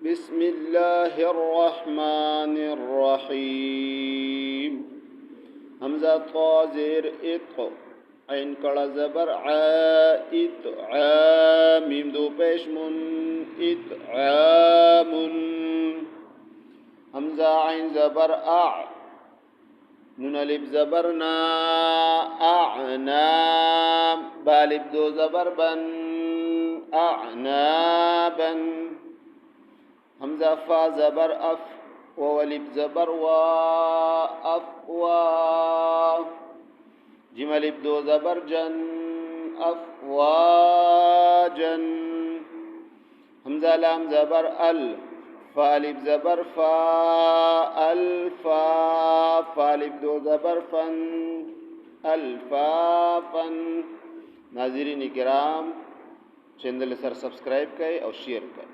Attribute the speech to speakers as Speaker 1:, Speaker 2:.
Speaker 1: بسم الله الرحمن الرحيم. همزة طا زير إط عين كلا زبر عائد عام دو پیش من إطعام. همزة عين زبر نون الف زبر نا أعنام بالف دو زبر بن أعنابا. همزة فا زبر أف وولف زبر أفوا. جيم الف دو زبر جن أفواجا. همزة لام زبر فالف زبر الفا. فالف دو زبر فن الفافا. ناظرین کرام چینل سر سبسکرائب کئ اور شیئر کئ.